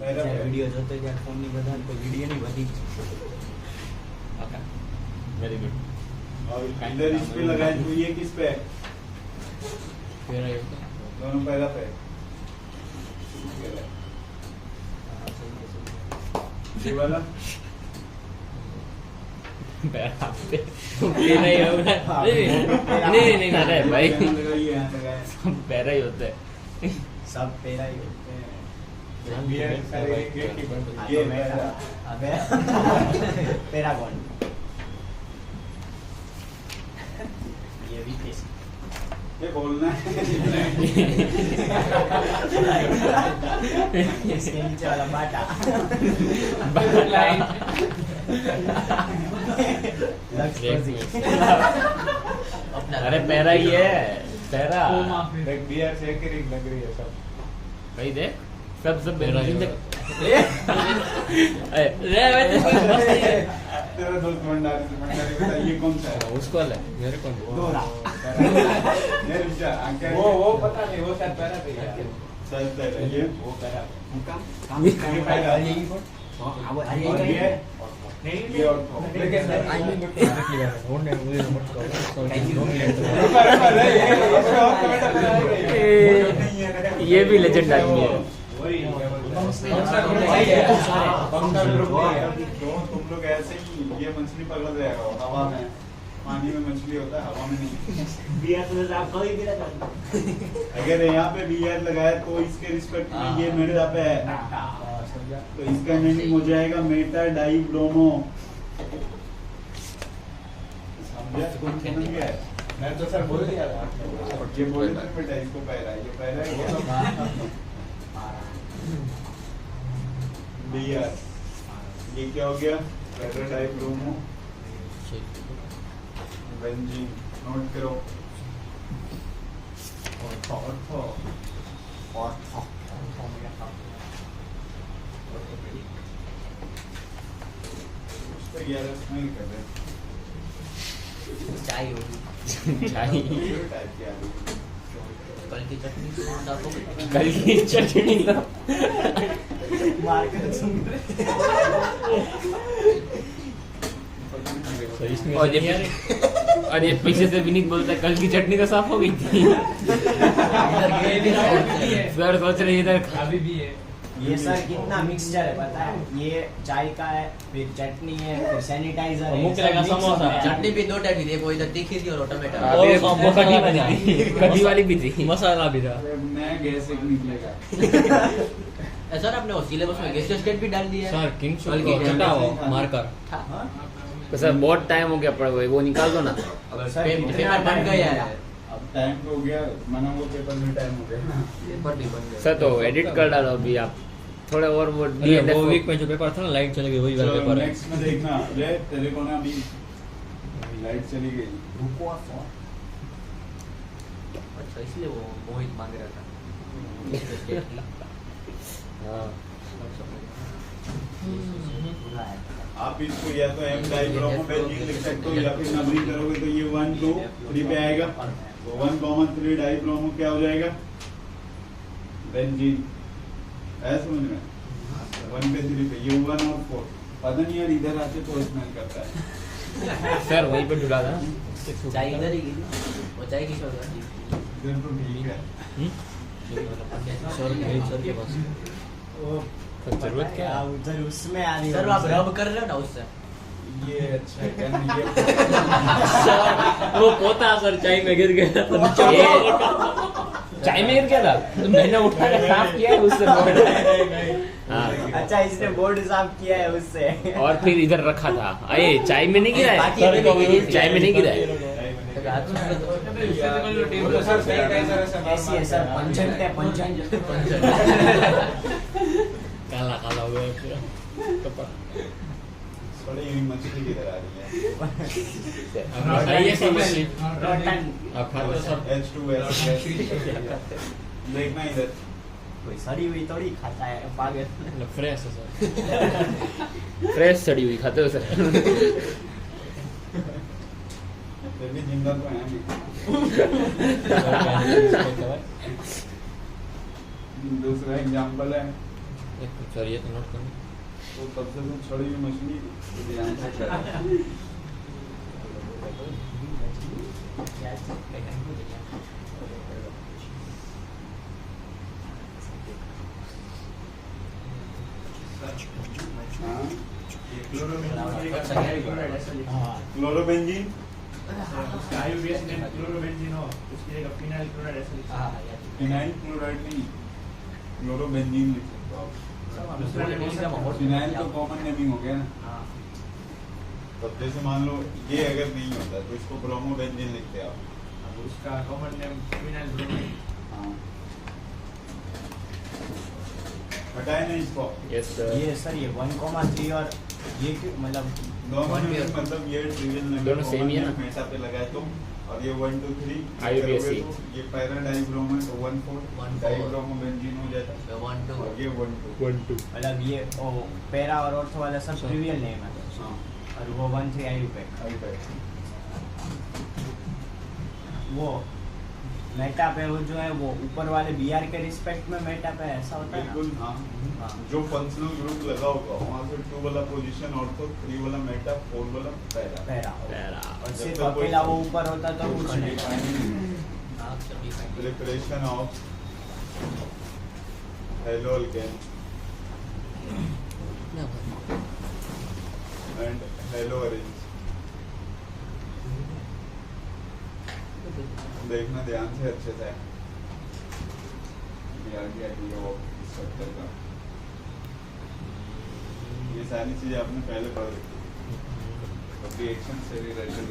Video જોતો ત્યારે phone ની વધારે તો વીડિયો ની વધી ओके वेरी गुड और इधर इस पे लगाए तो ये किस पे है? मेरा ये दोनों पैरा पे ये वाला पैरा पे नहीं होगा नहीं अरे भाई यहाँ लगाए पैरा ही होता है सब तेरा ही होते हैं ये ये मेरा अबे तेरा कौन ये भी किस ये बोलना है इसके नीचे वाला बाटा लाइन अरे पैरा ही है पैरा देख बियर से एक रिंग लग रही है सब भाई देख सब मेरा ही तेरा दोस्त मंडारी बता ये कौन सा है? उसको ले मेरे को दोरा ये रुचा आंखें वो पता नहीं वो शायद पैरा पे है चलता है ये वो पैरा काम पैरा और ये ये और ये भी लेजेंड आदमी है तुम लोग ऐसे ही ये मछली पकड़ जाएगा हवा में पानी में मछली होता है हवा में नहीं बियर तो आप कोई भी लगा अगर यहाँ पे बियर लगाए तो इसके रिस्पेक्ट में ये मेरे पे है तो इसका मीनिंग हो जाएगा मेटा डाई ब्रोमो समझे? मैं तो सर बोल दिया था ये बोले थे बेटा इसको पैरा ये पैरा है बियर ये क्या हो गया Meta die bromo benzene note करो तो यार नहीं कर रहे चाय होगी चाय टाइप की आलू कल की चटनी कल की चटनी तो मार कर सुन और ये पीछे से विनीत बोलता है कल की चटनी तो साफ हो गई थी सर सोच रहे इधर अभी भी है ये सर कितना मिक्सचर है पता है ये चाय का है फिर चटनी है फिर सैनिटाइजर है मुंह का समोसा चटनी भी दो टाइप की थी वो इधर तीखी थी और टमाटर अबे वो कढ़ी बनी थी कढ़ी वाली भी थी मसाला भी था नया गैस एक निकलेगा सर आपने वो सिलेबस में गेस्ट स्टेट भी डाल दिया है सर किंग कल की चटाओ मारकर तो सर बहुत टाइम हो गया पड़ा हुआ है, वो निकाल दो ना पेपर बन गया है अब टाइम हो गया मना वो पेपर में टाइम हो गया पेपर भी बन गया सर तो एडिट कर डालो अभी आप थोड़ा और वो अरे वो वीक में जो पेपर था ना लाइट चली गई वही वाला चलो पेपर है नेक्स्ट में देखना ले तेरे को ना अभी लाइट चली गई अच्छा इसलिए वो मोहित मांग रहा था हाँ आप इसको या तो एम डाई ब्रोमो बेंजीन लिख सकते हो या फिर नंबरिंग करोगे तो ये 1 2 3 पे आएगा तो 1 3 डाई ब्रोमो क्या हो जाएगा बेंजीन ऐसा समझ में 1 पे 3 पे ये 1 और 4 पता नहीं यार इधर आते तो स्मेल करता है सर वहीं पे डुला था चाय इधर ही गिरी वो चाय की शॉट है इधर तो ठीक है सर के पास सर जरूरत क्या है उधर उसमें आ रही सर आप रब कर रहे हो ना उससे ये अच्छा है क्या नहीं ये वो पोता सर चाय में गिर गया चाय में गिर गया था तो मैंने उठा के साफ किया है उससे हाँ अच्छा इसने बोर्ड साफ किया है उससे और फिर इधर रखा था अरे चाय में नहीं गिरा है चाय में नहीं गिरा है सर सही है सर ऐसी है सर पंचन है पंचन काला काला हो गया पूरा कपड़ा थोड़ी ये मछली किधर आ रही सही है सब मछली रोटन आप खाते हो सब है H2S देखना इधर कोई सड़ी हुई थोड़ी खाता है पागल फ्रेश है सर फ्रेश सड़ी हुई खाते हो सर फिर भी जिंदा तो है नहीं दूसरा एग्जांपल है सर ये तो नोट करना तो तब से तुम छड़ी में मछली ध्यान से चला। हाँ, क्लोरोबेंजीन क्लोरोबेंजीन हो उसकी जगह phenyl chloride acid phenyl chloride नहीं, क्लोरोबेंजीन लिख सकते हो आप। फिनाइल तो कॉमन नेमिंग हो गया ना। तब जैसे मान लो ये अगर नहीं होता तो इसको ब्रोमोबेंजीन लिखते आप। उसका कॉमन नेम फिनाइल ब्रोमाइड। हाँ, हटाए नहीं इसको। यस सर ये सर ये 1,3 और ये मतलब दोनों में मतलब ये ट्रिवियल नंबर दोनों same ही है ना? मेटा पे लगाए तो, और ये 1 2 3 IUPAC ये पैरा डाइब्रोम है तो 1 4 डाइब्रोमोबेंजीन हो जाता है। 1 2 और ये 1 2 1 2 मतलब ये पैरा और ऑर्थो वाला सब ट्रिवियल नेम है हाँ और वो 1 3 आयुपेक वो मेटा पे वो जो है वो ऊपर वाले बीआर के रिस्पेक्ट में मेटा पे ऐसा होता है ना? बिल्कुल हाँ। हाँ। जो फंक्शनल ग्रुप लगा होगा वहाँ से 2 वाला पोजीशन और तो 3 वाला मेटा 4 वाला पैरा। पैरा पैरा और जब सिर्फ तक कोई- अकेला वो ऊपर होता तो कुछ नहीं। Preparation of hello alkane and hello arrange. देखना ध्यान से अच्छे से ये आ गया कि वो स्ट्रक्चर का ये सारी चीजें आपने पहले पढ़ रखी है। रिएक्शन से रिलेटेड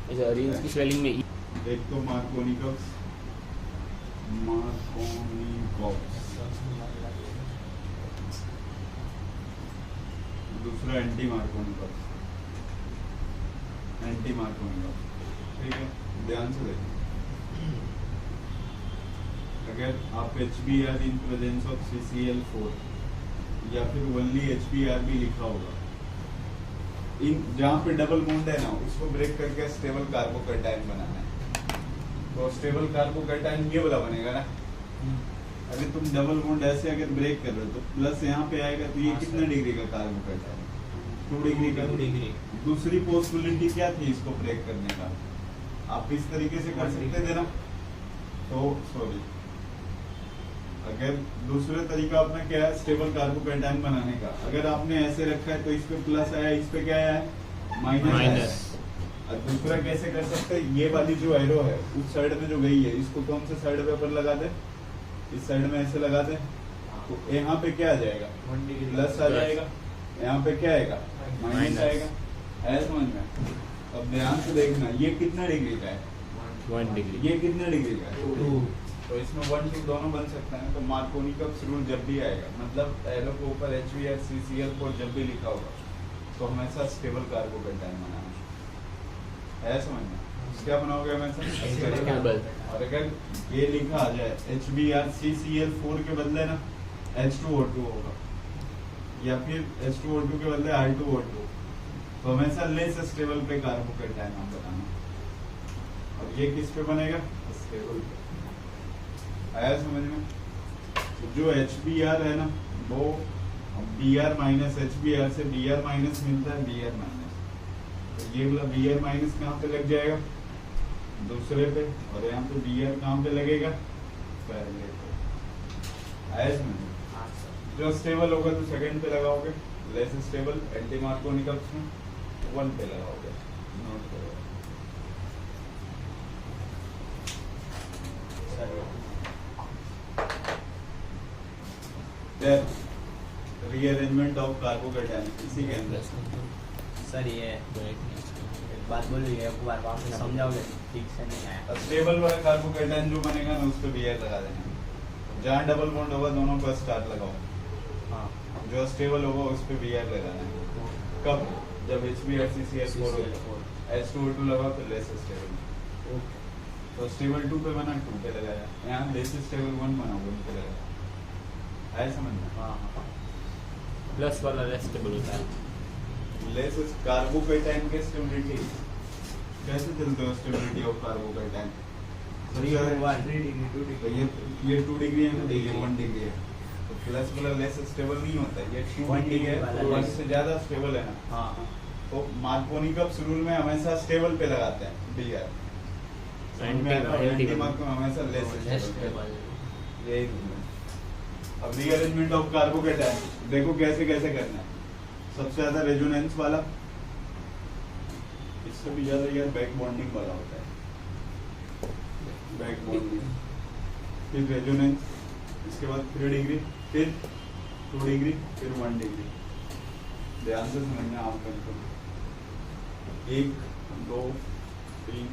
अच्छा रिंग की स्पेलिंग में एक तो मार्कोनिकस दूसरा एंटी मार्कोनिकस ठीक है, ध्यान से देखिए। अगर आप HBr in presence of CCl4 या फिर ओनली HBr भी लिखा होगा, इन जहाँ पे डबल बॉन्ड है ना उसको ब्रेक करके स्टेबल कार्बोकैटायन बनाना है। तो स्टेबल कार्बोकैटायन ये वाला बनेगा ना। अगर तुम डबल बॉन्ड ऐसे अगर ब्रेक कर रहे हो तो प्लस यहाँ पे आएगा तो ये कितना डिग्री का कार्बोकैटायन? 2 डिग्री का। 2 डिग्री। दूसरी पॉसिबिलिटी क्या थी इसको ब्रेक करने का? आप इस तरीके से कर सकते थे ना। तो सॉरी, अगर दूसरा तरीका अपना क्या है स्टेबल कार्बोकैटायन बनाने का, अगर आपने ऐसे रखा है तो इस पे प्लस आया, इस पे क्या आया है माइनस। और दूसरा कैसे कर सकते हैं, ये वाली जो एरो है उस साइड में जो गई है इसको कौन से साइड पे पर लगा दे, इस साइड में ऐसे लगा दे तो यहाँ पे क्या आ जाएगा प्लस आ जाएगा, यहाँ पे क्या आएगा माइनस आएगा। है समझ में? अब ध्यान से देखना ये कितना डिग्री का है, 1 डिग्री ये कितना डिग्री का है 2। तो इसमें 1 2 दोनों बन सकते हैं। तो मार्कोनिकस रूल जब भी आएगा मतलब एरो के ऊपर HBr CCl4 जब भी लिखा होगा तो हमेशा स्टेबल कार्बोकैटायन बनाना है। समझ में? क्या बनाओगे हमेशा स्टेबल। और अगर ये लिखा आ जाए HBr CCl4 के बदले ना H2O2 होगा या फिर H2O2 के बदले I2O2 तो हमेशा लेस स्टेबल पे कार्बोकैटायन आप बताना। और ये किस पे बनेगा स्टेबल पे। आया समझ में? तो जो HBr है ना वो Br माइनस HBr से Br माइनस मिलता है Br माइनस। तो ये वाला Br माइनस कहाँ पे लग जाएगा दूसरे पे, और यहाँ पे Br कहाँ पे लगेगा पहले पे। आया समझ में? जो स्टेबल होगा तो सेकंड पे लगाओगे, लेस स्टेबल एंटी मार्कोनिकस में 1 पे लगाओगे। नोट करो। रीअरेंजमेंट ऑफ कार्बोकैटायन इसी के अंदर। सर ये एक बात बोलिए, एक बार वापस समझाओगे? ठीक से नहीं आया। स्टेबल वाला कार्बोकैटायन जो बनेगा ना उस पे Br लगा देना। जहाँ डबल बॉन्ड होगा दोनों पर स्टार लगाओ। हाँ जो स्टेबल होगा उस पे Br लगाना है। कब? जब HBr CCl4 होगा, H2O2 लगाओ तो लेस स्टेबल। तो स्टेबल 2 पे बना 2 पे लगाया, यहाँ लेस स्टेबल 1 बना 1 पे लगाया। है समझ में? हाँ प्लस वाला स्टेबल होता है। लेस कार्बोकैटायन के स्टेबिलिटी कैसे चलते हो? स्टेबिलिटी ऑफ कार्बोकैटायन 3 1 तो ये 2 डिग्री है ना, ये 1 डिग्री है, तो प्लस वाला लेस स्टेबल नहीं होता है, ये 2 डिग्री है तो 1 से ज्यादा स्टेबल है ना। हाँ तो मार्कोनिकप्स रूल में हमेशा स्टेबल पे लगाते हैं BR, एंटीमार्क में हमेशा लेस स्टेबल, यही रूल है। अब रीअरेंजमेंट ऑफ कार्बोकेटायन देखो कैसे कैसे करना है। सबसे ज्यादा रेजोनेंस वाला, इससे भी ज्यादा यार बैक बॉन्डिंग वाला होता है, बैक बॉन्डिंग, फिर रेजोनेंस, इसके बाद 3 डिग्री, फिर 2 डिग्री, फिर 1 डिग्री। ध्यान से समझना आप करते 1 2 3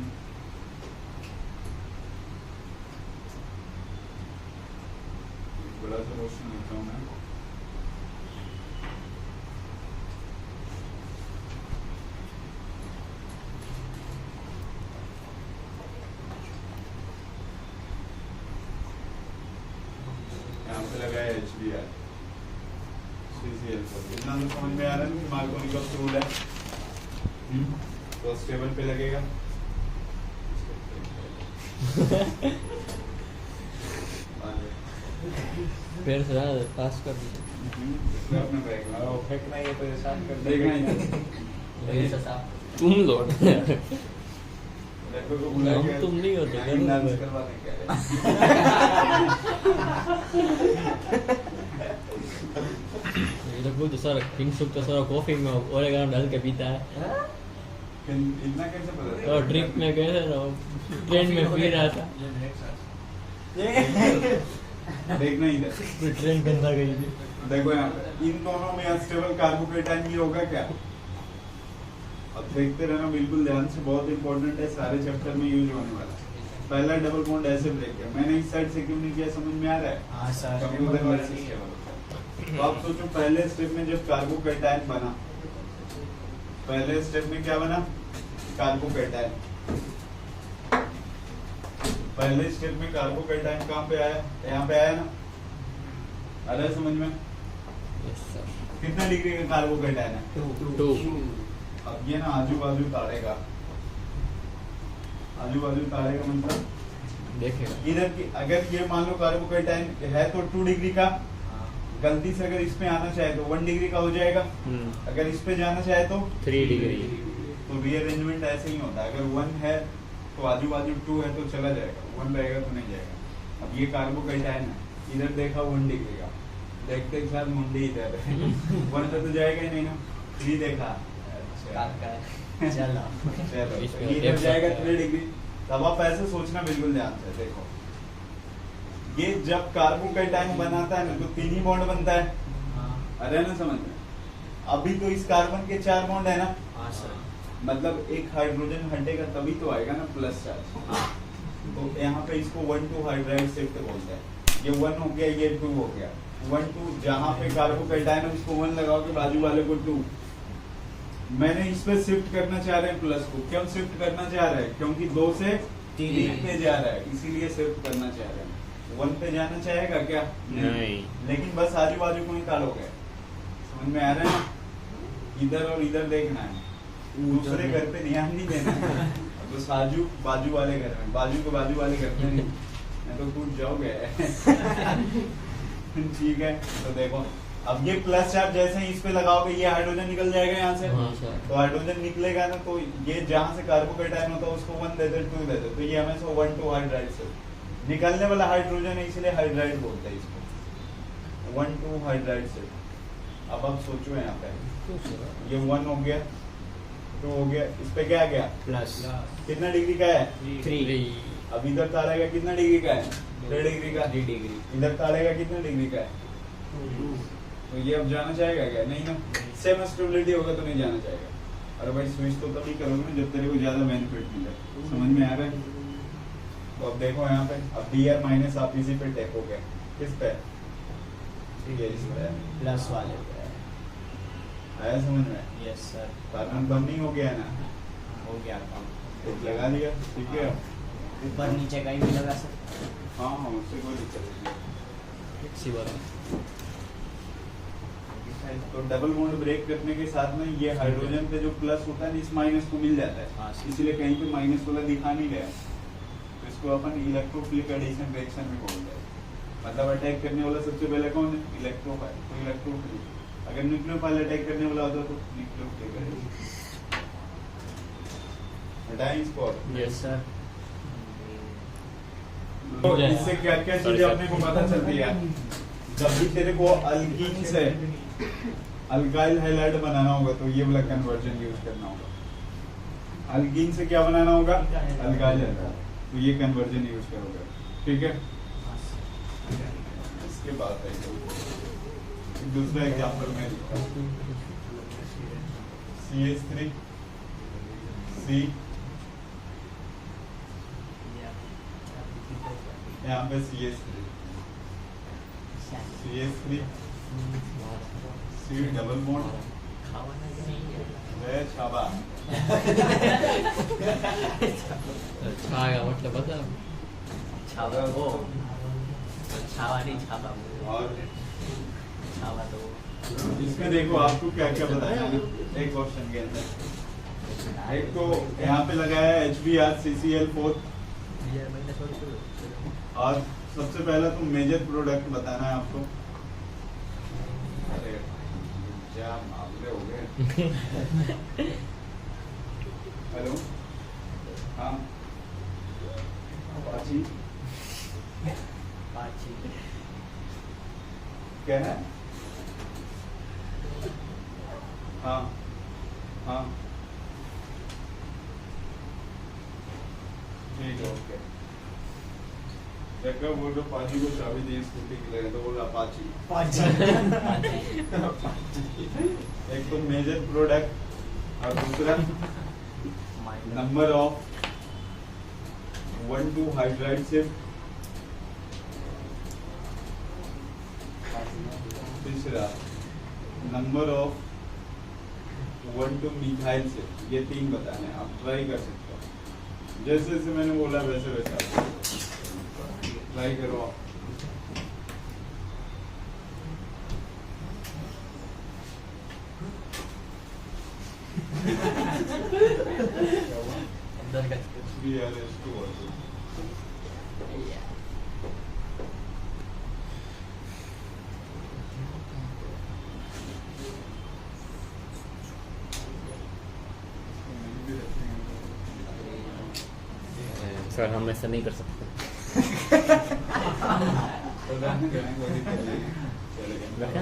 बड़ा सा रोशन लिखता हूँ मैं। यहाँ पे लगाया HBr CCl पर, इतना तो समझ में आ रहा है कि मार्कोनिकप्स रूल है। तो स्टेबल पे लगेगा, फिर से पास कर दीजिए। अपना बैग लगाओ, फेंकना ही है तो साफ कर देखना ही लगे से साफ। तुम लोग लड़कों को बुला के तुम नहीं होते, लाइन करो। डांस करवाने क्या ये तो बहुत सारा किंग सूप तो सारा कॉफी में ओरेगानो डाल के पीता है। इतना कैसे पता चला? और ट्रिप में गए थे ना, ट्रेन में पी रहा था, देखना ही इधर, फिर ट्रेन गंदा गई थी। देखो यहाँ पे इन दोनों में अनस्टेबल कार्बोकेटायन ये होगा क्या? अब देखते रहना बिल्कुल ध्यान से, बहुत इंपॉर्टेंट है, सारे चैप्टर में यूज होने वाला है। पहला डबल बॉन्ड ऐसे ब्रेक किया, मैंने इस साइड से क्यों नहीं किया समझ में आ रहा है? हाँ सर क्योंकि उधर वाला सिस्टम है। तो आप सोचो पहले स्टेप में जब कार्बोकेटायन बना, पहले स्टेप में क्या बना? कार्बोकेटायन। पहले स्टेप में कार्बोकेटायन कहाँ पे आया? यहाँ पे आया ना, आ रहा है समझ में? Yes sir. कितना डिग्री का कार्बोकेटायन है? 2 अब ये ना आजू बाजू ताड़ेगा, आजू बाजू ताड़ेगा मतलब देखेगा। इधर की, अगर ये मान लो कार्बोकेटायन है तो 2 डिग्री का, गलती से अगर इस पे आना चाहे तो 1 डिग्री का हो जाएगा, अगर इस पे जाना चाहे तो 3 डिग्री। तो रीअरेंजमेंट ऐसे ही होता है, अगर 1 है तो आजू बाजू 2 है तो चला जाएगा, 1 रहेगा तो नहीं जाएगा। अब ये कार्बोकेटायन है, इधर देखा 1 डिग्री का, देखते के साथ मुंडी इधर है 1 पे तो जाएगा ही नहीं ना, 3 देखा, अच्छा चलो चलो इस पे इधर देख जाएगा सकते 3 डिग्री। तब आप ऐसे सोचना बिल्कुल ध्यान से, देखो ये जब कार्बोकेटायन बनाता है ना तो 3 ही बॉन्ड बनता है, अरे ना समझ में? अभी तो इस कार्बन के 4 बॉन्ड है ना, हाँ सर मतलब एक हाइड्रोजन हटेगा तभी तो आएगा ना प्लस चार्ज। तो यहाँ पे इसको 1,2 हाइड्राइड शिफ्ट बोलते हैं। ये 1 हो गया, ये 2 हो गया, 1,2 जहाँ पे कार्बोकेटायन है उसको 1 लगाओ के बाजू वाले को 2। मैंने इस पे शिफ्ट करना चाह रहे हैं प्लस को, क्यों शिफ्ट करना चाह रहे हैं? क्योंकि 2 से 3 पे जा रहा है, इसीलिए शिफ्ट करना चाह रहे हैं। 1 पे जाना चाहेगा क्या? नहीं। लेकिन बस आजू बाजू को ही ताड़ोगे, समझ में आ रहा है ना? इधर और इधर देखना है, दूसरे घर पे ध्यान नहीं देना है। तो साजू बाजू वाले घर में, बाजू के बाजू वाले घर में नहीं तो टूट जाओगे ठीक है। तो देखो अब ये प्लस चार्ज जैसे ही इस पे लगाओगे ये हाइड्रोजन निकल जाएगा यहाँ से, हाँ सर। तो हाइड्रोजन निकलेगा ना, तो ये जहाँ से कार्बोकेटायन होता है उसको 1 देते 2 देते, तो ये हमेशा 1,2 हाइड्राइड से निकलने वाला हाइड्रोजन है, इसलिए हाइड्राइड बोलते हैं इसको, 1,2 हाइड्राइड से। अब आप सोचो यहाँ पे ये 1 हो गया, 2 हो गया, इस पे क्या गया? प्लस कितना डिग्री का है? 3 अब इधर ताड़ेगा कितना डिग्री का है? 3 डिग्री का। 3 डिग्री इधर ताड़ेगा कितना डिग्री का है? तो ये अब जाना चाहेगा क्या? नहीं ना, सेम स्टेबिलिटी होगा तो नहीं जाना चाहेगा। अरे भाई स्विच तो तभी करोगे ना जब तेरे को ज्यादा बेनिफिट मिले, समझ में आ रहा है? तो अब देखो यहाँ पे, अब BR माइनस आप इसी पे टेक हो गए, किस पे? ठीक है, इस पे प्लस वाले पे आया समझ में? यस सर कार्बन बंद नहीं हो गया ना, हो गया काम, एक लगा दिया, ठीक है। ऊपर नीचे कहीं भी लगा सकते। हाँ हाँ, उससे कोई दिक्कत नहीं। अच्छी बात है। तो डबल बॉन्ड ब्रेक करने के साथ में ये हाइड्रोजन पे जो प्लस होता है ना, इस माइनस को मिल जाता हाँ, है, इसलिए कहीं पे माइनस वाला दिखा नहीं गया, तो इस इसको अपन इलेक्ट्रोफिलिक एडिशन रिएक्शन भी बोलते हैं। मतलब अटैक करने वाला सबसे पहले कौन है? इलेक्ट्रोफाइल। तो इलेक्ट्रोफिलिक। अगर न्यूक्लियोफाइल अटैक करने वाला होता तो न्यूक्लियोफिलिक एडिशन। हटाएं इसको। Yes sir. तो इससे क्या क्या चीजें अपने को पता चलती है? जब भी तेरे को अल्कीन से अल्काइल हैलाइड बनाना होगा तो ये वाला कन्वर्जन यूज करना होगा। अल्कीन से क्या बनाना होगा? Alkyl halide. तो ये कन्वर्जन यूज करोगे, ठीक है। इसके बाद है एक दूसरा एग्जांपल में CH3 C, यहाँ पे CH3 C डबल बॉन्ड छाबा। छाया मतलब बता। छावा वो छावा नहीं छावा और छावा तो इसमें देखो आपको क्या क्या बताया एक क्वेश्चन के अंदर। एक तो यहाँ पे लगाया HBr CCl4 और सबसे पहला तो मेजर प्रोडक्ट बताना है आपको। अरे क्या मामले हो गए। हेलो, हाँ अपाची क्या है? हाँ हाँ ठीक है, ओके। जगह बोल रहे पाजी को चाबी दी स्कूटी के लिए, तो बोला पाजी। एक तो मेजर प्रोडक्ट और दूसरा नंबर ऑफ 1,2 हाइड्राइड शिफ्ट, तीसरा नंबर ऑफ 1,2 मिथाइल शिफ्ट। ये 3 बताने हैं, आप ट्राई कर सकते हो। जैसे जैसे मैंने बोला वैसे वैसे ट्राई करो आप। अंदर का HBrS2 also। सर हम ऐसा नहीं कर सकते। चलेगा।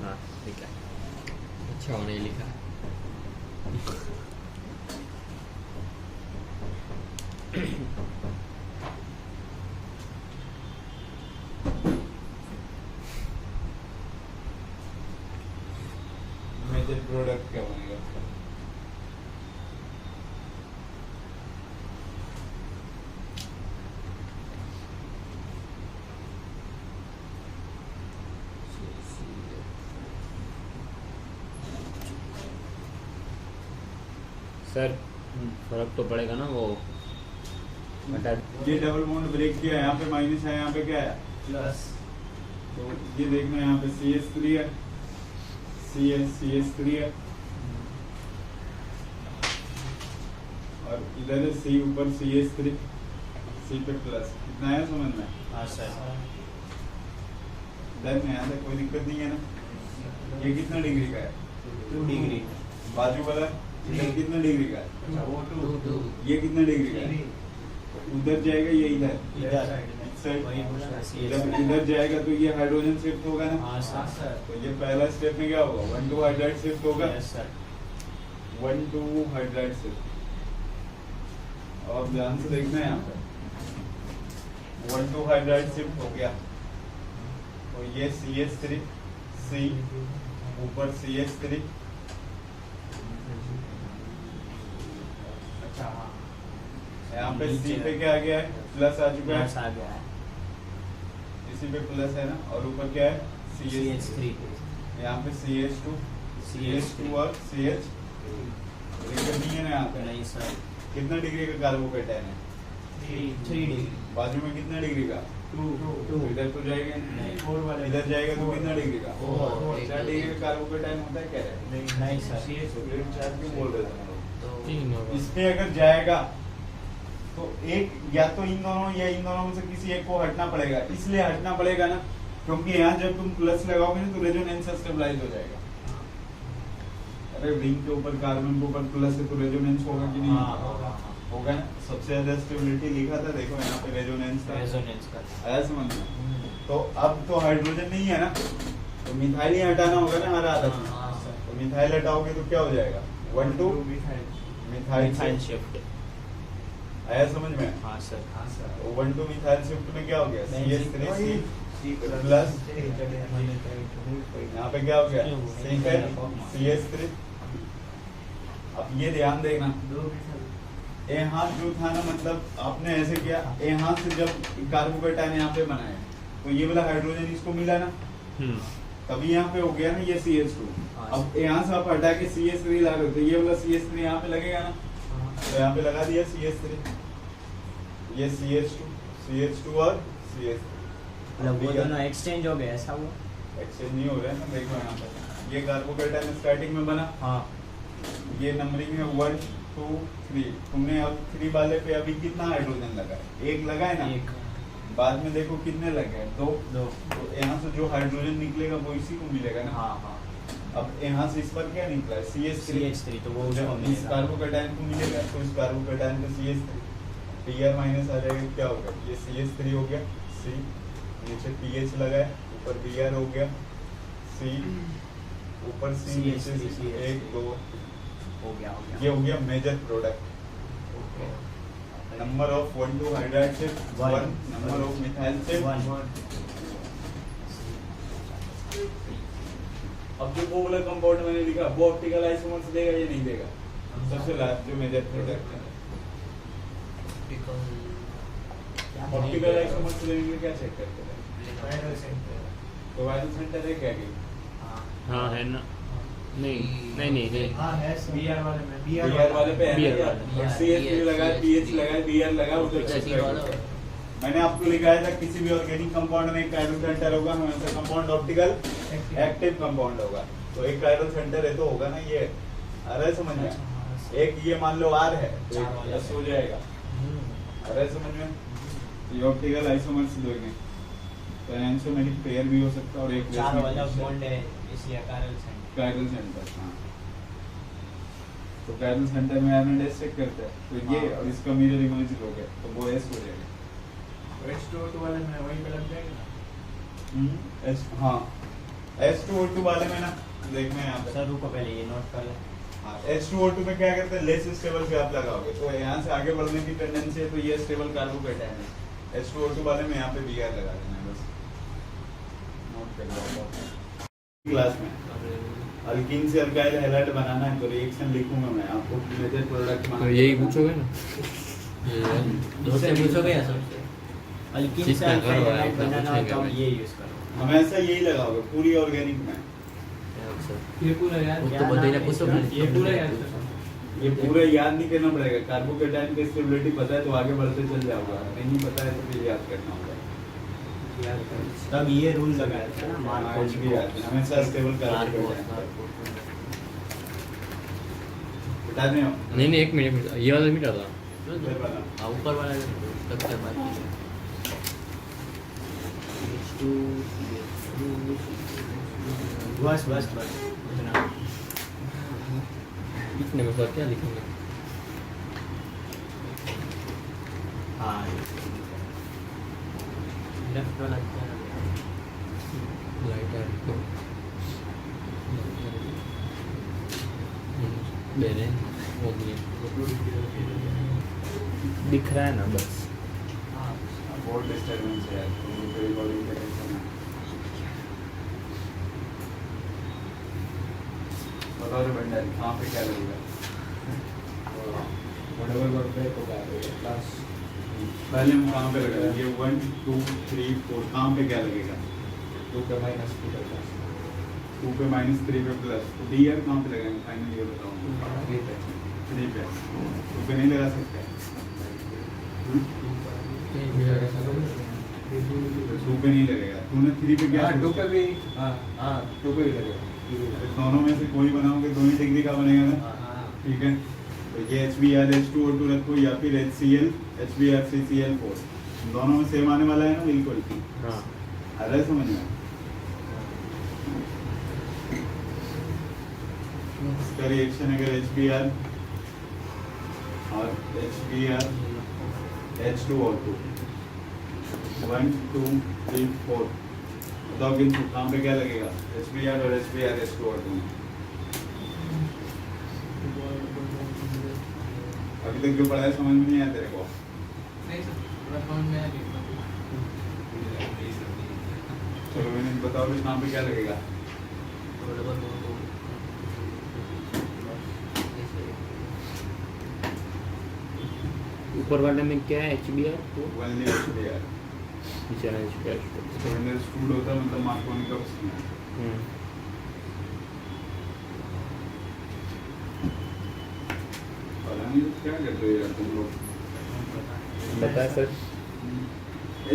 हाँ ठीक है। अच्छा होने लिखा। मेजर प्रोडक्ट क्या बनेगा उसका? सर फर्क तो पड़ेगा ना वो बता। ये डबल बॉन्ड ब्रेक किया, यहाँ पे माइनस है, यहाँ पे क्या है? प्लस। तो ये देखना यहाँ पे CH3 है, CH3 है और इधर है C ऊपर CH3, C पे प्लस। कितना है समझ में? हाँ सर। डन है, यहाँ तक कोई दिक्कत नहीं है ना? ये कितना डिग्री का है? 2 डिग्री। बाजू वाला इधर कितना डिग्री का है? वो 2। ये कितना डिग्री का है? उधर जाएगा, ये इधर इधर वही पूछा इधर जाएगा तो ये हाइड्रोजन शिफ्ट होगा ना? हाँ सर। तो ये पहला स्टेप में क्या होगा? 1,2 हाइड्राइड शिफ्ट होगा। Yes sir. 1,2 hydride shift. और ध्यान से देखना है यहाँ पे 1,2 हाइड्राइड शिफ्ट हो गया तो ये CH3 C ऊपर CH3 अच्छा हाँ। यहाँ पे C पे क्या आ गया है? प्लस आ चुका प्लस है, आ गया है। इसी पे प्लस है ना? और ऊपर क्या है? CH3। यहाँ पे CH2 और CH दिक्कत नहीं है ना यहाँ पे? नहीं सर। कितना डिग्री का कार्बोकेटायन है? 3 डिग्री। बाजू में कितना डिग्री का? 2। इधर तो जाएगा नहीं। 4 वाला, इधर जाएगा तो कितना डिग्री का? 4 4 डिग्री का कार्बोकेटायन होता है क्या है? नहीं सर। तो फिर 4 क्यों बोल रहे थे हम लोग? तो तीन होगा। इसमें अगर जाएगा तो एक या तो इन दोनों या इन दोनों में से किसी एक को हटना पड़ेगा। इसलिए हटना पड़ेगा ना क्योंकि यहाँ जब तुम प्लस लगाओगे ना तो रेजोनेंस स्टेबलाइज हो जाएगा। अरे रिंग के ऊपर कार्बन के ऊपर प्लस है तो रेजोनेंस होगा कि नहीं? होगा ना। सबसे ज्यादा स्टेबिलिटी लिखा था, देखो यहाँ पे रेजोनेंस का, रेजोनेंस का आया समझ में? तो अब तो हाइड्रोजन नहीं है ना, तो मिथाइल ही हटाना होगा ना हर आदत में। तो मिथाइल हटाओगे तो क्या हो जाएगा? 1 2 मिथाइल शिफ्ट। आया समझ में? हाँ सर, हाँ सर। तो 1 2 मिथाइल शिफ्ट में क्या हो गया? CH3C प्लस यहाँ पे क्या हो गया? CH3। अब ये ध्यान देखना, यहाँ जो था ना, मतलब आपने ऐसे किया, यहाँ से जब कार्बोकेटायन यहाँ पे बनाया तो ये वाला हाइड्रोजन इसको मिला ना, तभी यहाँ पे हो गया ना ये CH2। अब यहाँ से आप हटा के CH3 ला रहे हो तो ये वाला CH3 यहाँ पे लगेगा ना, तो यहाँ पे लगा दिया CH3, ये CH2 और CH3। मतलब वो दोनों एक्सचेंज हो गए, ऐसा हुआ? एक्सचेंज नहीं हो रहा है ना, देखो यहाँ पे ये कार्बोकेटायन स्टार्टिंग में बना, हाँ। ये नंबरिंग है 1 2 3। तुमने अब 3 वाले पे अभी कितना हाइड्रोजन लगा है? 1 लगा है ना। एक। बाद में देखो कितने लगे हैं? 2। दो। तो यहाँ से जो हाइड्रोजन निकलेगा वो इसी को मिलेगा ना। हाँ हाँ। अब यहाँ से इस पर क्या निकला है? CH3। तो वो उसको जब इस मिलेगा। कार्बोकेटायन को मिलेगा तो इस कार्बोकेटायन पे CH3 Pr माइनस आ जाएगा, क्या होगा? ये CH3 हो गया, C नीचे PH लगा है, ऊपर Br हो गया, C ऊपर C नीचे CH3 1 2 हो गया, हो ये गया। हो गया major product. Number of 1 2 hydride shift 1, number of methyl shift 1। अब जो वो वाला कंपाउंड मैंने लिखा वो ऑप्टिकल आइसोमर्स देगा या नहीं देगा? सबसे लास्ट जो मेजर प्रोडक्ट है ऑप्टिकल आइसोमर्स लेने के लिए क्या चेक करते हैं? तो वायरल सेंटर है क्या? हाँ है ना। नहीं हाँ है बीआर वाले में बीआर वाले पे है ना BR यार? BR, CH3 लगा, PH लगा, Br लगा, उधर ऐसे ही वाला। मैंने आपको लिखाया था किसी भी ऑर्गेनिक कंपाउंड में एक कायरल सेंटर होगा, हमेशा कंपाउंड ऑप्टिकल एक्टिव कंपाउंड होगा। तो एक कायरल सेंटर है तो होगा ना ये। अरे समझ में? एक ये मान लो R है तो एक S हो जाएगा। अरे समझ में? ये ऑप्टिकल आइसोमर्स दोगे तो एंसोमेरिक पेयर भी हो सकता है और एक 4 वाला बॉन्ड है इसलिए कायरल सेंटर। Chiral centre. हाँ, तो कायरल सेंटर में आयरन एस चेक करते हैं तो ये हाँ। और इसका मिरर इमेज हो गया तो वो एस हो जाएगा। H2O2 वाले में वही पे लग जाएगा ना। एस, हाँ H2O2 वाले में ना देखना है यहाँ पे। सर रुको पहले ये नोट कर ले। हाँ, H2O2 में क्या करते हैं? लेस स्टेबल पे आप लगाओगे तो यहाँ से आगे बढ़ने की टेंडेंसी है, तो ये स्टेबल कार्बोकेटायन है। H2O2 वाले में यहाँ पे Br लगा देना है बस, नोट कर लो। क्लास में अल्कीन से अल्काइल हैलाइड बनाना है तो रिएक्शन लिखूंगा मैं आपको, मेजर प्रोडक्ट तो यही पूछोगे ना। दो से पूछोगे या सबसे? अल्कीन जितना से करो अल्काइल आप, बनाना हो तो पूछेंगे ये यूज करो। हमेशा यही लगाओगे पूरी ऑर्गेनिक में। ये पूरा यार वो तो बदले ना पूछो ये पूरा यार ये पूरा याद नहीं करना पड़ेगा। कार्बोकेटायन की स्टेबिलिटी पता है तो आगे बढ़ते चल जाओगे, नहीं पता है तो फिर याद करना होगा। तब ये रूल लगाया था ना हाँ, मार्कोनी कुछ भी याद नहीं, हमेशा स्टेबल कार्बोकेटायन बता दें हो। नहीं 1 मिनट, ये वाला मीटर था। फिर वाला हाँ, ऊपर वाला स्ट्रक्चर बात बस बस बस इतना। इतने में क्या लिखेंगे? हाँ लेफ्ट वाला क्या लाइट को बेरे हो गई, दिख रहा है ना बस। बोर्ड डिस्टरबेंस है तो कोई बॉडी का टेंशन है। बताओ रे बंडल कहाँ पे क्या लगेगा? व्हाटएवर वर्क है तो क्या करेगा प्लस पहले हम कहाँ पे लगाएंगे? ये 1 2 3 4 कहाँ पे क्या लगेगा? 2 पे माइनस 2 पे प्लस 2 पे माइनस 3 पे प्लस, तो Dr कहाँ पे लगाएंगे? फाइनल ये बताओ। 3 पे 3 पे 2 पे नहीं लगा सकते? 2 पे नहीं लगेगा। तूने 3 पे क्या हां 2 सोचा? पे भी हां 2 पे भी लगेगा। दोनों में से कोई बनाओगे 2 ही डिग्री का बनेगा ना, हां ठीक है? तो ये HBr रखो या फिर HCl HBrCCl4 दोनों में सेम आने वाला है ना बिल्कुल। हाँ आ रहा है समझ में? इसका रिएक्शन अगर HBr और HBr H2O2 1 2 3 4 बताओ किन कहाँ पे क्या लगेगा HBr और HBr H2O2 में? अभी तक जो पढ़ा है समझ में नहीं आया तेरे को? नहीं सर पूरा समझ में आ गया। चलो मैंने बताओ कि कहाँ पे क्या लगेगा? ऊपर वाले में क्या है HBr तो Only HBr नीचे वाला HBr तो अंदर स्टूड होता है मतलब मार्कोनी का उसमें पता नहीं क्या करते हो यार तुम लोग। बता सर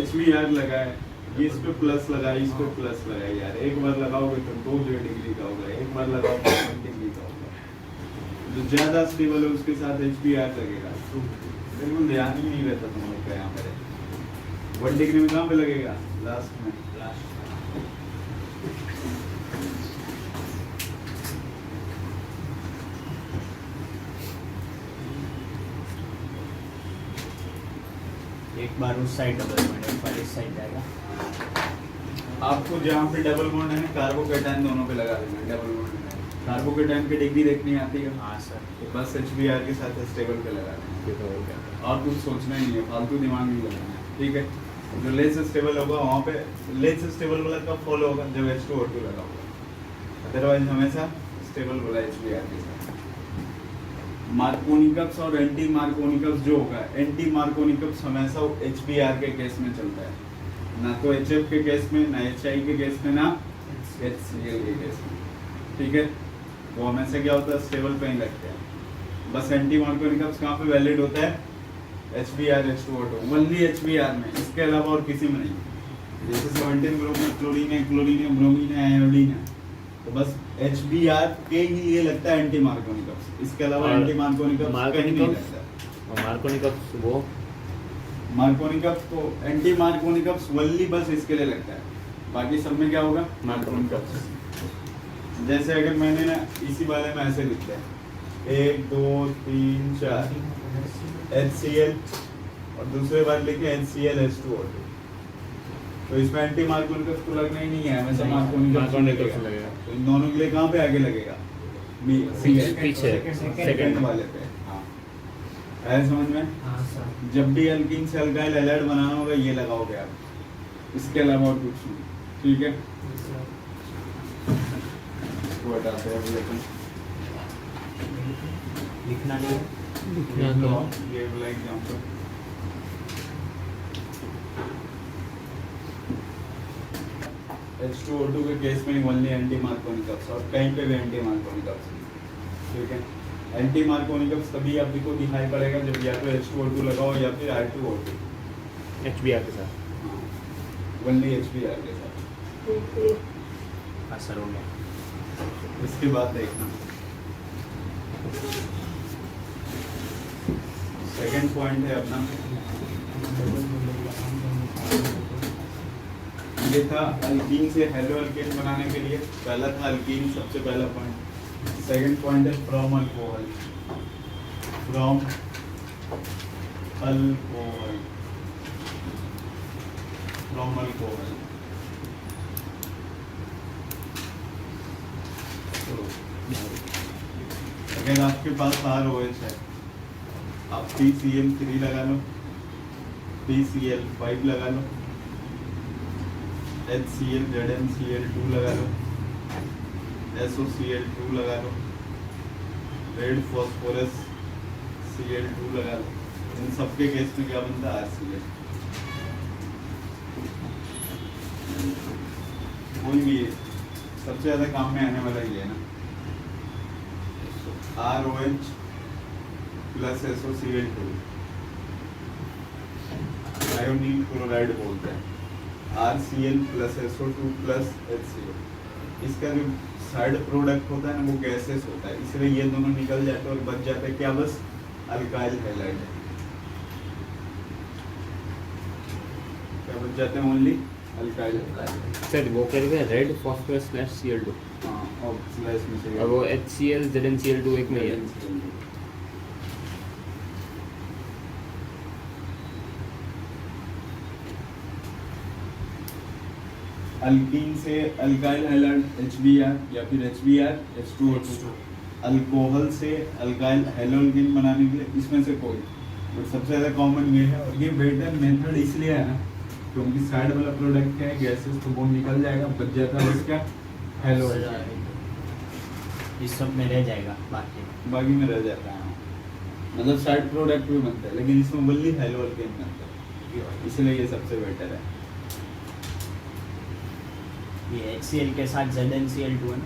HBr लगा है ये इस पे प्लस लगा है इस पे प्लस लगा है यार एक बार लगाओगे तो 2 डिग्री का होगा एक बार लगाओगे तो 1 डिग्री का होगा। जो ज्यादा स्टेबल है उसके साथ HBr लगेगा। बिल्कुल ध्यान ही नहीं रहता तुम लोग का यहाँ पर 1 डिग्री में कहाँ पे लगेगा लास्ट में। एक बार उस साइड डबल बॉन्ड एक बार इस साइड जाएगा। आपको जहाँ पे डबल बॉन्ड है ना कार्बोकेटाइन दोनों पे लगा देना है डबल बॉन्ड में। कार्बोकेटाइन की डिग्री देखनी आती है हाँ सर। तो बस HBr के साथ स्टेबल पे लगा देना और कुछ सोचना ही नहीं है फालतू दिमाग नहीं लगाना है ठीक है। जो लेस स्टेबल होगा वहाँ पे लेस स्टेबल वाला कब फॉलो होगा जब H2O2 लगा होगा अदरवाइज हमेशा स्टेबल वाला HBr के साथ। मार्कोनिकप्स और एंटी मार्कोनिकप्स जो होगा एंटी मार्कोनिकप्स हमेशा HBr के केस में चलता है ना तो HF के केस में ना HI के केस में ना HCl के केस में ठीक है। वो हमेशा क्या होता है स्टेबल पे ही लगते हैं। बस एंटी मार्कोनिकप्स कहाँ पे वैलिड होता है HBr H2O2 ओनली HBr में इसके अलावा और किसी में नहीं। जैसे 17 ग्रुप में क्लोरीन है ब्रोमीन है आयोडीन है तो बस HBr के ही लिए लगता है एंटी मार्कोनिकप्स इसके अलावा और एंटी मार्कोनिकप्स कहीं नहीं लगता। और मार्कोनिकप्स वो मार्कोनिकप्स तो एंटी मार्कोनिकप्स ओनली बस इसके लिए लगता है बाकी सब में क्या होगा मार्कोनिकप्स। जैसे अगर मैंने ना इसी वाले में ऐसे लिखते हैं 1 2 3 4 HCl और दूसरे बार लिखे HCl H2O2 तो इसमें एंटी मार्कोनिकप्स तो लगना ही नहीं है हमेशा मार्कोनिकप्स लगेगा। तो इन दोनों के लिए कहाँ पे आगे लगेगा पीछे सेकंड वाले पे। हाँ है समझ में? हाँ सर। जब भी अल्कीन से अल्काइल हैलाइड बनाना होगा ये लगाओगे आप इसके अलावा और कुछ नहीं ठीक है। इसको हटाते हैं लेकिन लिखना नहीं है। ये वाला एग्जांपल H2O2 के केस में ओनली एंटी मार्कोनिकप्स और कहीं पे भी एंटी मार्कोनिकप्स ठीक है। एंटी मार्कोनिकप्स तभी आपको दिखाई पड़ेगा जब या तो H2O2 लगाओ या फिर R2O2 HBr के साथ ओनली HBr के साथ। हाँ सर हो गया। इसके बाद देखना सेकंड पॉइंट है अपना ये था अल्कीन से हेलो अल्केन बनाने के लिए पहला था अल्कीन सबसे पहला पॉइंट। सेकंड पॉइंट है फ्रॉम अल्कोहल अगर आपके पास ROH है आप PCl3 लगा लो PCl5 लगा लो HCl ZnCl2 लगा लो SOCl2 लगा लो रेड फॉस्फोरस Cl2 लगा लो इन सबके केस में क्या बनता है RCl। कोई भी सबसे ज्यादा काम में आने वाला ये है ना ROH plus SOCl2 iodine chloride बोलते हैं RCl plus SO2 plus HCl। इसका जो साइड प्रोडक्ट होता है ना वो गैसेस होता है, इसलिए ये दोनों निकल जाते हैं और बच जाता है क्या, बस अल्काइल हैलाइड। क्या बच जाते हैं, ओनली अल्काइल। सर वो करेगा रेड फॉस्फोरस स्लैश Cl2 हाँ, और स्लैश में से और वो HCl ZnCl2 एक में ही है। अल्कीन से अल्काइल हैलाइड HBr या फिर HBr H2O2। अल्कोहल से अल्काइल हैलोजन बनाने के लिए इसमें से कोई, बट सबसे ज़्यादा कॉमन ये है। और ये बेटर मेथड इसलिए है ना क्योंकि साइड वाला प्रोडक्ट क्या है, गैसेस, तो वो निकल जाएगा, बच जाता है उसका हैलोजन, इस सब में रह जाएगा, बाकी में रह जाता है। मतलब साइड प्रोडक्ट भी बनता है लेकिन इसमें वनली हैलोजन बनता है, इसलिए ये सबसे बेटर है। ये HCl के साथ ZnCl2 है ना,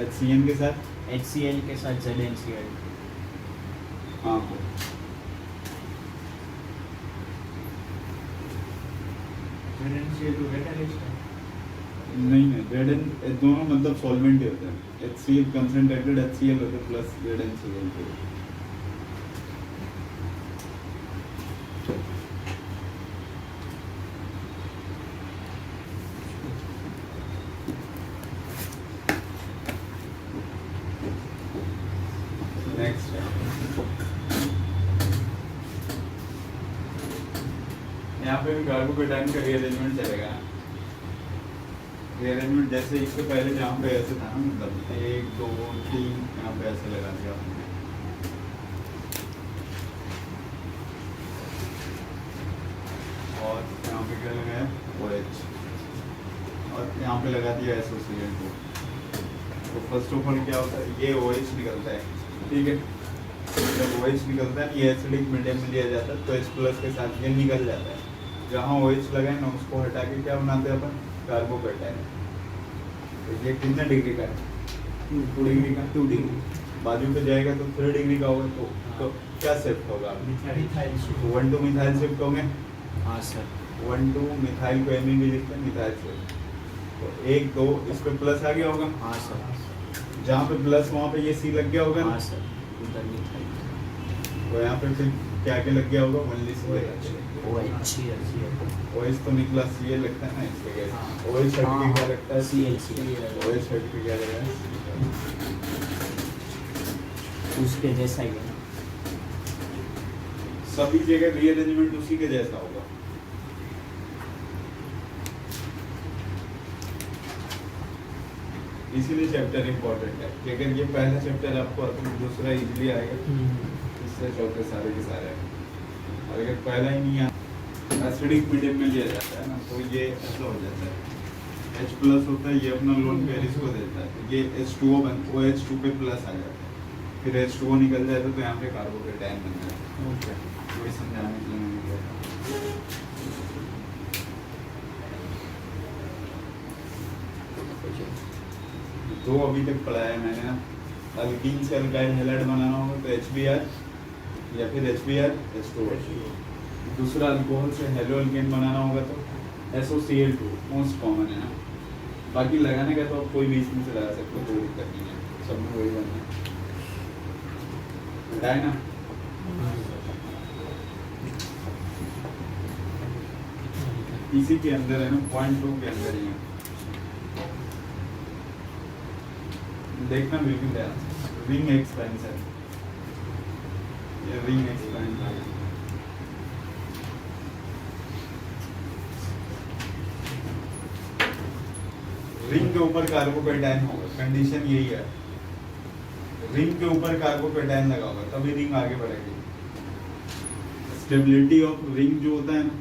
HCN के साथ HCl के साथ ZnCl2। हाँ, ZnCl2 catalyst है। नहीं Zn दोनों मतलब सॉल्वेंट ही होते हैं। HCl कंसंट्रेटेड HCl होते हैं प्लस ZnCl2। नेक्स्ट यहाँ पे भी कार्बोकेटाइन का रीअरेंजमेंट चलेगा। रीअरेंजमेंट जैसे इससे पहले जहाँ पे ऐसे था ना, मतलब 1 2 3 यहाँ पे ऐसे लगा दिया हमने, और यहाँ पे क्या लगाया OH, और यहाँ पे लगा दिया SOCl2। तो फर्स्ट ऑफ ऑल क्या होता है, ये OH निकलता है, ठीक है। जब OH निकलता है ये एसिडिक मीडियम में लिया जाता है तो H+ के साथ ये निकल जाता है। जहाँ OH लगाए ना उसको हटा के क्या बनाते हैं अपन, कार्बोकेटाइन। तो ये कितने डिग्री का है, 2 डिग्री का, 2 डिग्री। बाजू पे जाएगा तो 3 डिग्री का होगा, तो क्या शिफ्ट होगा, मिथाइल 1 2 मिथाइल शिफ्ट होंगे। हाँ सर, 1 2 मिथाइल को एमी भी लिखते हैं, मिथाइल शिफ्ट। तो 1 2 इस पे प्लस आ गया होगा, हाँ सर, जहाँ पे प्लस वहाँ पे ये C लग गया होगा ना, हाँ सर, उधर मिथाइल तो यहाँ पे फिर क्या क्या लग गया होगा, ओनली CH। OH तो निकला, Cl लगता है ना इसके गैस। OH हट के क्या लगता है, OH हट के क्या लगा है, उसके जैसा ही है ना। सभी जगह रीअरेंजमेंट उसी के जैसा होगा। इसीलिए चैप्टर इम्पोर्टेंट है कि अगर ये पहला चैप्टर आपको आता है दूसरा इजीली आएगा, इससे चौथे सारे के सारे आएंगे। और अगर पहला ही नहीं आता, एसिडिक मीडियम में लिया जाता है ना, तो ये ऐसा हो जाता है, H+ होता है, ये अपना लोन पेयर इसको देता है, ये H2O OH2 पे प्लस आ जाता है, फिर H2O निकल जाता है तो यहाँ पे कार्बोकेटाइन बन जाता है। ओके, वही समझाने के लिए मैंने किया। दो अभी तक पढ़ाया मैंने ना, अल्कीन से अल्काइल हैलाइड बनाना होगा तो HBr या फिर HBr H2O। दूसरा अल्कोहल से हेलो अल्केन बनाना होगा तो SOCl2 मोस्ट कॉमन है ना। बाकी लगाने का तो आप कोई भी इसमें से लगा सकते हो, कोई दिक्कत नहीं है, सब में वही बनना है ना। इसी के अंदर है ना, 0.2 के अंदर ही है, देखना बिल्कुल ध्यान से। रिंग एक्सपेंशन, ये रिंग एक्सपेंशन रिंग के ऊपर कार्बोकेटाइन होगा, कंडीशन यही है, रिंग के ऊपर कार्बोकेटाइन लगा होगा तभी रिंग आगे बढ़ेगी। स्टेबिलिटी ऑफ रिंग जो होता है ना,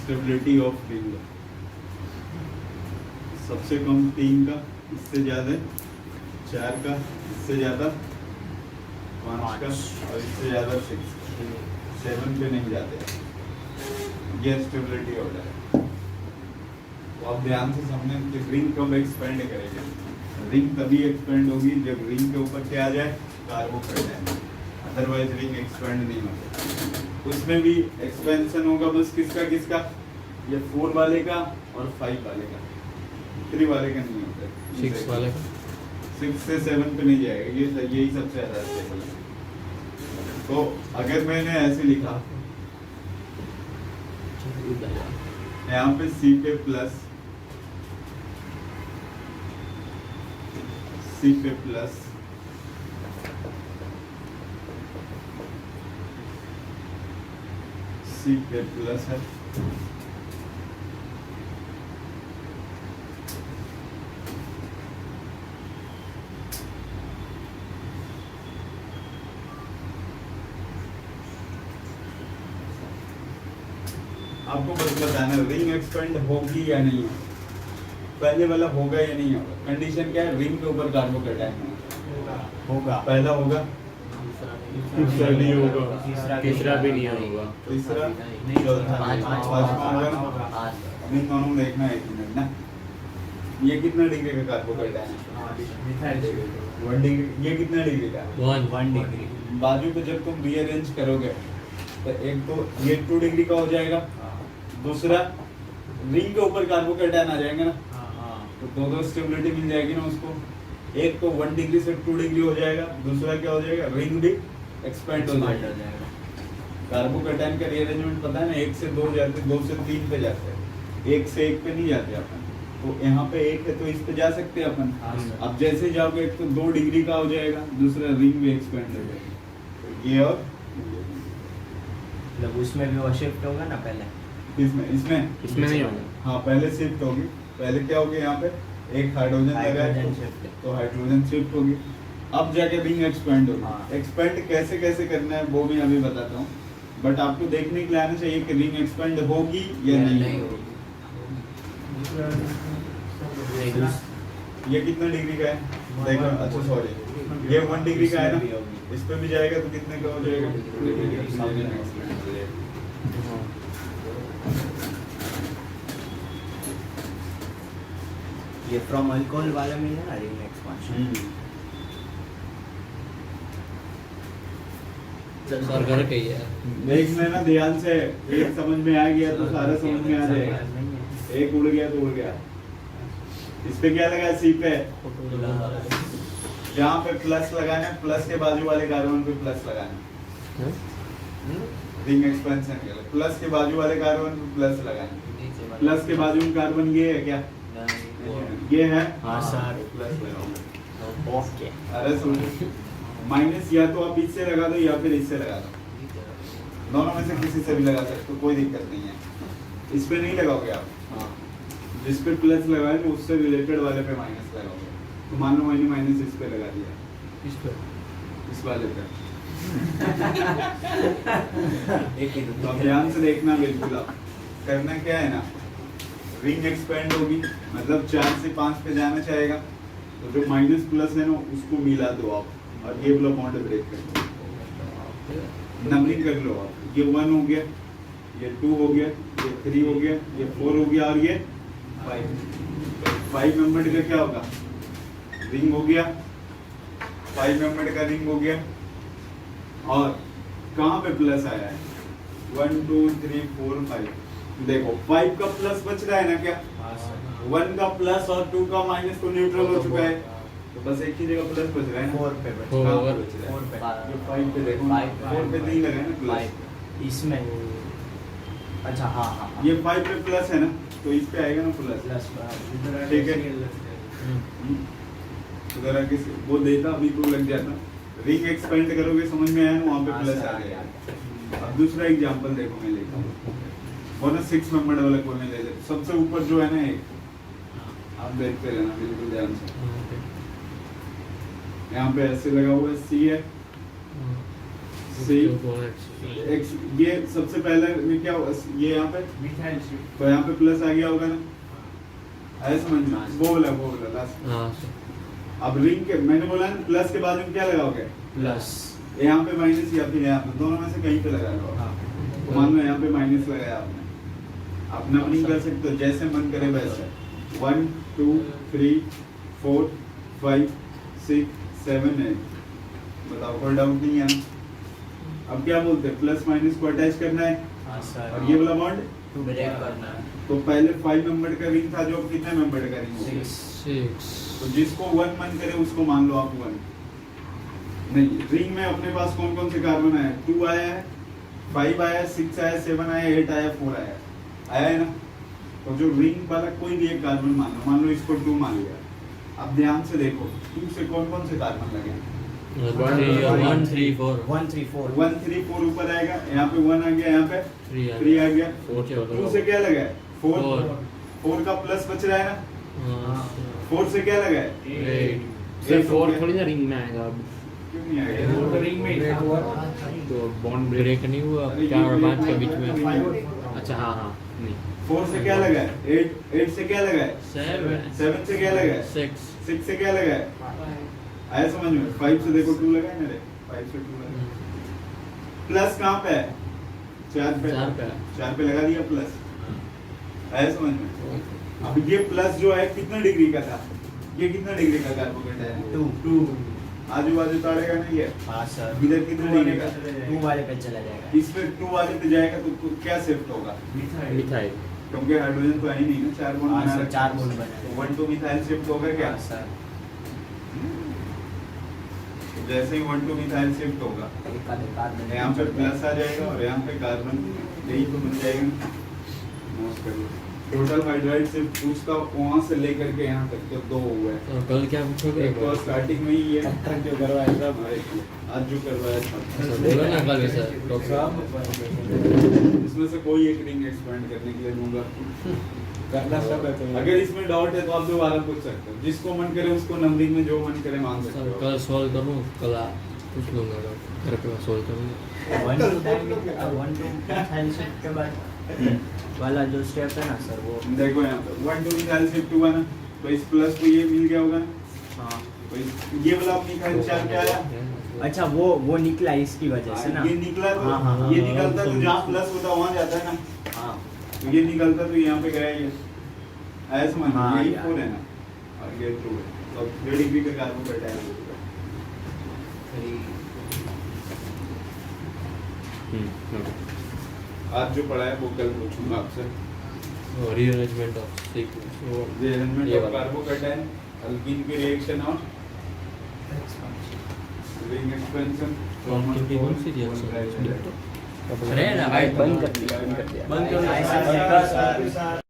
स्टेबिलिटी ऑफ रिंग सबसे कम 3 का, इससे ज्यादा 4 का, इससे ज्यादा 5 का, और इससे ज्यादा 7 पे नहीं जाते। ये स्टेबिलिटी ऑर्डर है। तो आप ध्यान से समझें कि रिंग कब एक्सपेंड करेगी, रिंग तभी एक्सपेंड होगी जब रिंग के ऊपर क्या आ जाए, कार्बोकेटाइन, अदरवाइज रिंग एक्सपेंड नहीं होता। उसमें भी एक्सपेंशन होगा बस किसका किसका, ये 4 वाले का और 5 वाले का, 3 वाले का नहीं होता। 6 वाले 6 से 7 पे नहीं जाएगा, ये यही सबसे ज्यादा स्टेबल है। तो अगर मैंने ऐसे लिखा यहाँ पे सी पे प्लस सी पे प्लस सी पे प्लस है, आपको बस बताना रिंग एक्सपेंड होगी या नहीं है, पहले वाला होगा या नहीं होगा। कंडीशन क्या है, रिंग के ऊपर कार्बोकेटायन होगा। पहला होगा, दूसरा नहीं होगा, तीसरा भी नहीं होगा। तीसरा नहीं, चौथा पांचवा पांचवा होगा। हाँ, अभी दोनों देखना है 1 मिनट ना, ये कितना डिग्री का कार्बोकेटायन है, 1 डिग्री। ये कितना डिग्री का है, 1 डिग्री। बाजू को जब तुम रीअरेंज करोगे तो एक तो ये 2 डिग्री का हो जाएगा, दूसरा रिंग के ऊपर कार्बोकेटायन आ जाएंगे ना, तो दो स्टेबिलिटी मिल जाएगी ना उसको। एक तो 1 डिग्री से 2 डिग्री हो जाएगा, दूसरा क्या हो जाएगा, रिंग भी एक्सपेंड हो जाएगा। कार्बोकेटायन का रीअरेंजमेंट पता है ना, 1 से 2 जाते, 2 से 3 पे जाते हैं, 1 से 1 पे नहीं जाते अपन। तो यहाँ पे 1 है तो इस पे जा सकते हैं अपन। अब जैसे जाओगे एक तो 2 डिग्री का हो जाएगा, दूसरा रिंग भी एक्सपेंड हो जाएगा। तो ये और मतलब उसमें भी वो शिफ्ट होगा ना पहले। इसमें इसमें इसमें नहीं होगा। हाँ पहले शिफ्ट होगी। पहले क्या होगी, यहाँ पे एक हाइड्रोजन लगा है हाइड्रोजन शिफ्ट। तो हाइड्रोजन शिफ्ट होगी, अब जाके रिंग एक्सपेंड होगी। हाँ। एक्सपेंड कैसे कैसे करना है वो मैं अभी बताता हूँ, बट आपको देखने के लिए आना चाहिए कि रिंग एक्सपेंड होगी या नहीं होगी। ये कितना डिग्री का है देखो, अच्छा सॉरी ये 1 डिग्री का है ना, इस पे भी जाएगा तो कितने का हो जाएगा, 2 डिग्री का expand हो जाएगा। ये फ्रॉम अल्कोहल वाला में है ना रिंग एक्सपेंशन। सर घर के ही है। देख लेना ध्यान से, एक समझ में आ गया तो सारा समझ में आ जाएगा, एक उड़ गया तो उड़ गया। इस पे क्या लगा है, सी पे जहाँ पे प्लस लगाना है, प्लस के बाजू वाले कार्बन पे प्लस लगाना है। रिंग एक्सपेंशन के लिए प्लस के बाजू वाले कार्बन पे प्लस लगाना। प्लस के बाजू में कार्बन ये है क्या, ये है, हाँ सर। प्लस लगाओगे। ओके। अरे सुन, माइनस या तो आप इससे लगा दो या फिर इससे लगा दो, दोनों में से किसी से भी लगा सकते हो, कोई दिक्कत नहीं है। इस पे नहीं लगाओगे आप, जिस पे प्लस लगाए ना उससे रिलेटेड वाले पे माइनस लगाओगे। तो मान लो मैंने माइनस इस पे लगा दिया, इस पे इस वाले पे। एक ही तो अब ध्यान से देखना, बिल्कुल आप करना क्या है ना, रिंग एक्सपेंड होगी मतलब 4 से 5 पे जाना चाहेगा, तो जो माइनस प्लस है ना उसको मिला दो आप, और ये वाला बॉन्ड ब्रेक कर दो, नंबरिंग कर लो आप। ये 1 हो गया, ये 2 हो गया, ये 3 हो गया, ये 4 हो गया, और ये 5 मेंबर्ड का क्या होगा, रिंग हो गया, 5 मेंबर्ड का रिंग हो गया। और कहाँ पे प्लस आया है, 1 2 3 4 5, देखो 5 का प्लस बच रहा है ना क्या, 1 का प्लस और 2 का माइनस तो न्यूट्रल हो चुका है, तो बस एक ही जगह प्लस बच रहा है ना। 4 पे बच कहाँ पे और बच रहा है? 4 पे। ये 5 पे देखो, 4 पे नहीं लगा है ना प्लस, इसमें अच्छा हाँ हाँ हाँ। ये 5 पे प्लस है ना, तो इस पे आएगा ना प्लस। प्लस ठीक है, अगर आगे से वो देता अभी तो लग जाता। रिंग एक्सपेंड करोगे, समझ में आया ना, वहाँ पे प्लस आ गया। अब दूसरा एग्जांपल देखो, मैं लेता हूँ वो ना 6 मेंबर वाला कोई में ले ले, सबसे ऊपर जो है ना एक, आप देखते रहना बिल्कुल ध्यान से। यहाँ पे ऐसे लगा हुआ है, सी है, सी एक्स, ये सबसे पहले में क्या हुआ, ये यहाँ पे मिथाइल तो यहाँ पे प्लस आ गया होगा ना, ऐसे समझना, वो वाला लास्ट। हाँ अब रिंग के मैंने बोला ना प्लस के बाद में क्या लगाओगे, प्लस यहाँ पे माइनस या फिर यहाँ पे, दोनों में से कहीं पे लगा लो। तो मान लो यहाँ पे माइनस लगाया आपने, आप नंबरिंग कर सकते हो जैसे मन करे वैसे, 1 2 3 4 5 6 7 8, बताओ कोई डाउट नहीं है। अब क्या बोलते हैं, प्लस माइनस को अटैच करना है, हाँ सर। और ये वाला बॉन्ड ब्रेक करना है। तो पहले 5 मेंबर का रिंग था, जो कितने मेंबर का रिंग हो गया, 6 6 तो जिसको 1 मन करे उसको मान लो आप 1। नहीं, रिंग में अपने पास कौन कौन से कार्बन आए? 2 आया है, 5 आया, 6 आया, 7 आया, 8 आया, 4 आया, आया है ना। तो जो रिंग वाला कोई भी एक कार्बन मान लो इसको 2 मान लिया। अब ध्यान से देखो 2 से कौन कौन से कार्बन लगे? 1 3 4 1 3 4 1 3 4 ऊपर आएगा, यहाँ पे 1 आ गया, यहाँ पे 3 आ गया। 2 से क्या लगा है? 4 का प्लस बच रहा है ना। 4 से क्या लगा है? 8 सिर्फ 4 थोड़ी ना रिंग में आएगा अब। क्यों नहीं आएगा? वो तो रिंग में ही था। तो बॉन्ड ब्रेक नहीं हुआ अरे 4 और ये 5 के बीच में। 5 अच्छा हाँ हाँ नहीं 4 से क्या लगा है? 8 से क्या लगा है? 7 से क्या लगा है? 6 से क्या लगा है? आया समझ में? 5 से देखो 2 लगा है ना रे, 5 से 2 लगा है। प्लस कहाँ पे है? 4 पे 4 पे लगा दिया प्लस। आया समझ में? अब ये प्लस जो है कितना डिग्री का था? ये कितना डिग्री का कार्बोकेटाइन है? 2 आजू बाजू ताड़ेगा नहीं है। हाँ सर, इधर कितना डिग्री का? 2 वाले पे चला जाएगा। इसमें 2 वाले पे जाएगा तो क्या शिफ्ट होगा? मिथाइल क्योंकि हाइड्रोजन तो है ही नहीं ना, 4 बॉन्ड हाँ बना सर, रखे। 4 बॉन्ड बने हैं। 1 2 मिथाइल शिफ्ट होगा क्या? हाँ सर, जैसे ही 1 2 मिथाइल शिफ्ट होगा एक आधे कार्बन यहाँ पे प्लस आ जाएगा और यहाँ पे कार्बन, यही तो बन जाएगा। नोट कर लो। टोटल हाइड्राइड से उसका वहाँ से लेकर के यहाँ तक जो 2 हुआ है। और कल क्या पूछोगे? एक तो स्टार्टिंग में ही है जो करवाया था आज जो करवाया अच्छा, था। बोलो ना कल सर इसमें से कोई एक रिंग एक्सपेंड करने के लिए दूंगा। करना सब है तो अगर इसमें डाउट है तो आप दोबारा पूछ सकते हो। जिसको मन करे उसको नंबरिंग में जो मन करे मान सकते सर हो। कल सॉल्व करूँ, कल पूछ लूँगा घर पे सॉल्व करूँगा। 1 2 मिथाइल शिफ्ट के बाद वाला जो स्टेप है ना सर, वो देखो यहाँ पे 1 2 मिथाइल शिफ्ट हुआ ना, तो इस प्लस को ये मिल गया होगा ना। हाँ। तो ये वाला मिथाइल 4 क्या आया? अच्छा, वो निकला इसकी वजह से ना। ये निकला तो हाँ, हाँ, ये हाँ, निकलता तो जहाँ प्लस होता वहाँ जाता है ना। हाँ तो ये निकलता तो यहाँ पे गया ये। ऐसा समझ हाँ, यही यार। 4 है ना और ये 2 है। तो 3 डिग्री का कार्बोकेटाइन होगा। आज जो पढ़ा है वो कल पूछूंगा आपसे। रीअरेंजमेंट ऑफ सीक्वेंस रीअरेंजमेंट ये ऑफ वाला। कार्बोकेटाइन, अल्कीन के रिएक्शन और रिंग एक्सपेंशन। Quantity कौन सी reaction है? अरे ना भाई बंद कर दिया बंद क्यों नहीं? सर